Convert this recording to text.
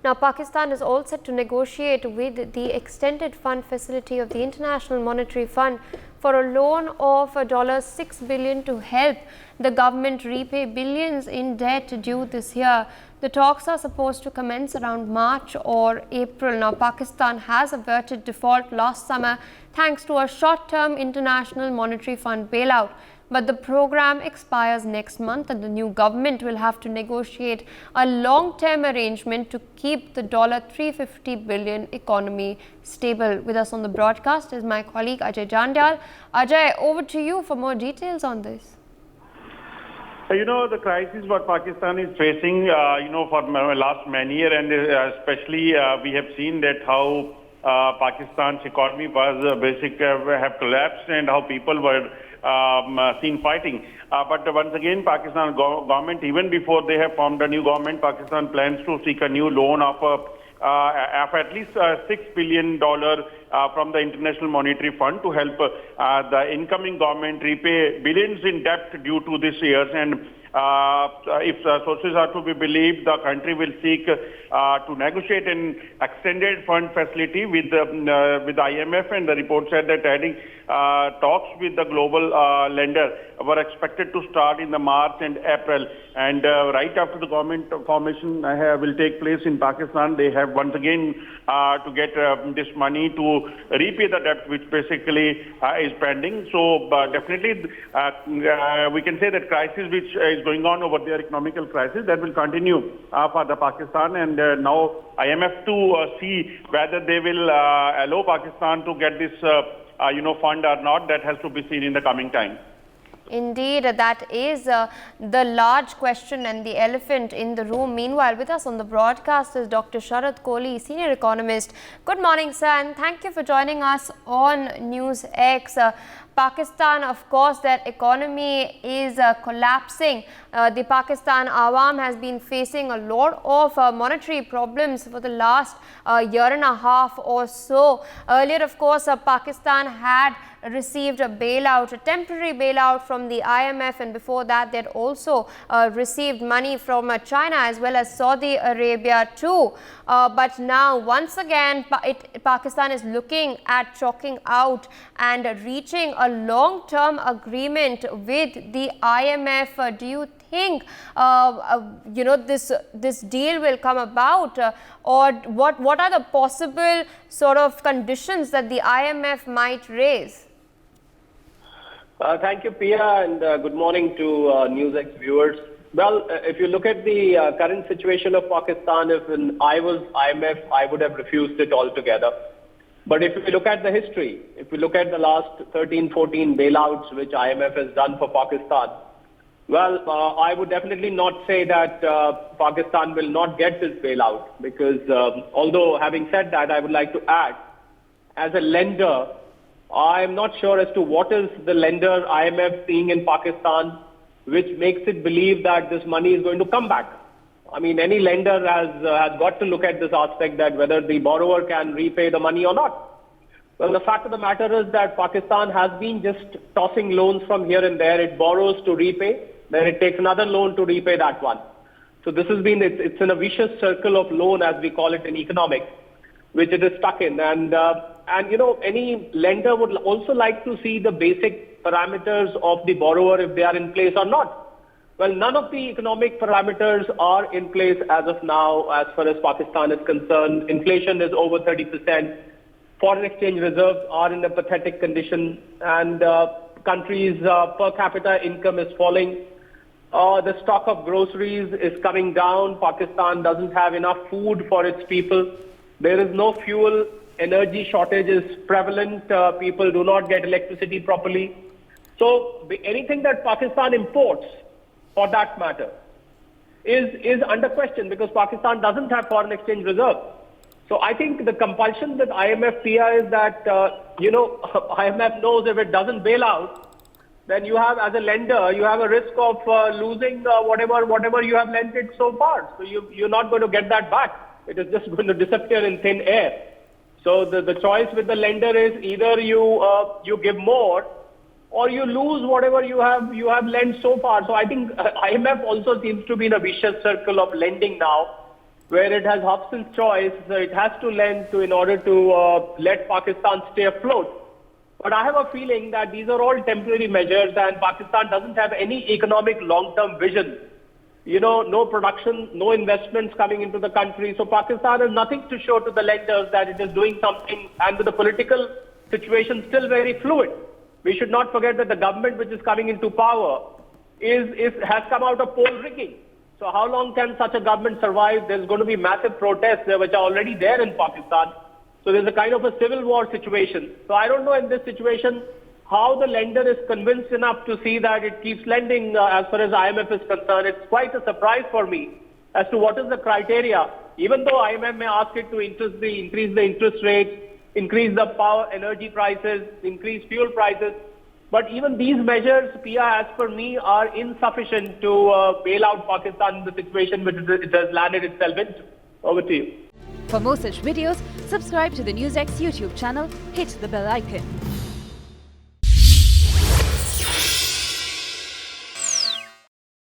Now, Pakistan is all set to negotiate with the extended fund facility of the International Monetary Fund for a loan of $6 billion to help the government repay billions in debt due this year. The talks are supposed to commence around March or April. Now, Pakistan has averted default last summer thanks to a short-term International Monetary Fund bailout. But the program expires next month and the new government will have to negotiate a long-term arrangement to keep the $350 billion economy stable. With us on the broadcast is my colleague Ajay Jandyal. Ajay, over to you for more details on this. The crisis what Pakistan is facing, for last many years, and especially we have seen that how Pakistan's economy was have collapsed and how people were seen fighting. But once again, Pakistan government, even before they have formed a new government, Pakistan plans to seek a new loan of at least $6 billion from the International Monetary Fund to help the incoming government repay billions in debt due to this years. And if sources are to be believed, the country will seek to negotiate an extended fund facility with IMF, and the report said that adding talks with the global lender were expected to start in the March and April. And right after the government formation will take place in Pakistan, they have once again to get this money to repay the debt which basically is pending. So definitely we can say that crisis which is going on over there, economical crisis, that will continue for the Pakistan. And now IMF to see whether they will allow Pakistan to get this fund or not. That has to be seen in the coming time. Indeed, that is the large question and the elephant in the room. Meanwhile, with us on the broadcast is Dr. Sharad Kohli, senior economist. Good morning, sir, and thank you for joining us on NewsX. Pakistan, of course, their economy is collapsing. The Pakistan Awam has been facing a lot of monetary problems for the last year and a half or so. Earlier, of course, Pakistan had received a bailout, a temporary bailout from the IMF, and before that they had also received money from China as well as Saudi Arabia too. But now once again Pakistan is looking at chalking out and reaching a long-term agreement with the IMF. Do you think this deal will come about, or what are the possible sort of conditions that the IMF might raise? Thank you, Pia, and good morning to NewsX viewers. Well, if you look at the current situation of Pakistan, if I was IMF, I would have refused it altogether. But if we look at the history, if we look at the last 13, 14 bailouts which IMF has done for Pakistan, well, I would definitely not say that Pakistan will not get this bailout, because although having said that, I would like to add, as a lender, I am not sure as to what is the lender IMF seeing in Pakistan which makes it believe that this money is going to come back. I mean, any lender has got to look at this aspect, that whether the borrower can repay the money or not. Well, the fact of the matter is that Pakistan has been just tossing loans from here and there. It borrows to repay, then it takes another loan to repay that one. So this has been, it's in a vicious circle of loan, as we call it in economics, which it is stuck in. And any lender would also like to see the basic parameters of the borrower, if they are in place or not. Well, none of the economic parameters are in place as of now, as far as Pakistan is concerned. Inflation is over 30%. Foreign exchange reserves are in a pathetic condition, and country's per capita income is falling. The stock of groceries is coming down. Pakistan doesn't have enough food for its people. There is no fuel. Energy shortage is prevalent. People do not get electricity properly. So anything that Pakistan imports, for that matter, is under question, because Pakistan doesn't have foreign exchange reserve. So I think the compulsion that IMF is that, IMF knows if it doesn't bail out, then you have, as a lender, you have a risk of losing whatever you have lent it so far. So you're not going to get that back. It is just going to disappear in thin air. So the choice with the lender is either you give more, or you lose whatever you have lent so far. So I think IMF also seems to be in a vicious circle of lending now, where it has Hobson's choice, so it has to lend to in order to let Pakistan stay afloat. But I have a feeling that these are all temporary measures and Pakistan doesn't have any economic long-term vision. You know, no production, no investments coming into the country. So Pakistan has nothing to show to the lenders that it is doing something, and with the political situation still very fluid. We should not forget that the government which is coming into power has come out of poll rigging. So how long can such a government survive? There's going to be massive protests which are already there in Pakistan. So there's a kind of a civil war situation. So I don't know in this situation how the lender is convinced enough to see that it keeps lending as far as IMF is concerned. It's quite a surprise for me as to what is the criteria. Even though IMF may ask it to increase the interest rates, increase the power, energy prices, increase fuel prices. But even these measures, Pia, as per me, are insufficient to bail out Pakistan in the situation which it has landed itself into. Over to you. For more such videos, subscribe to the NewsX YouTube channel, hit the bell icon.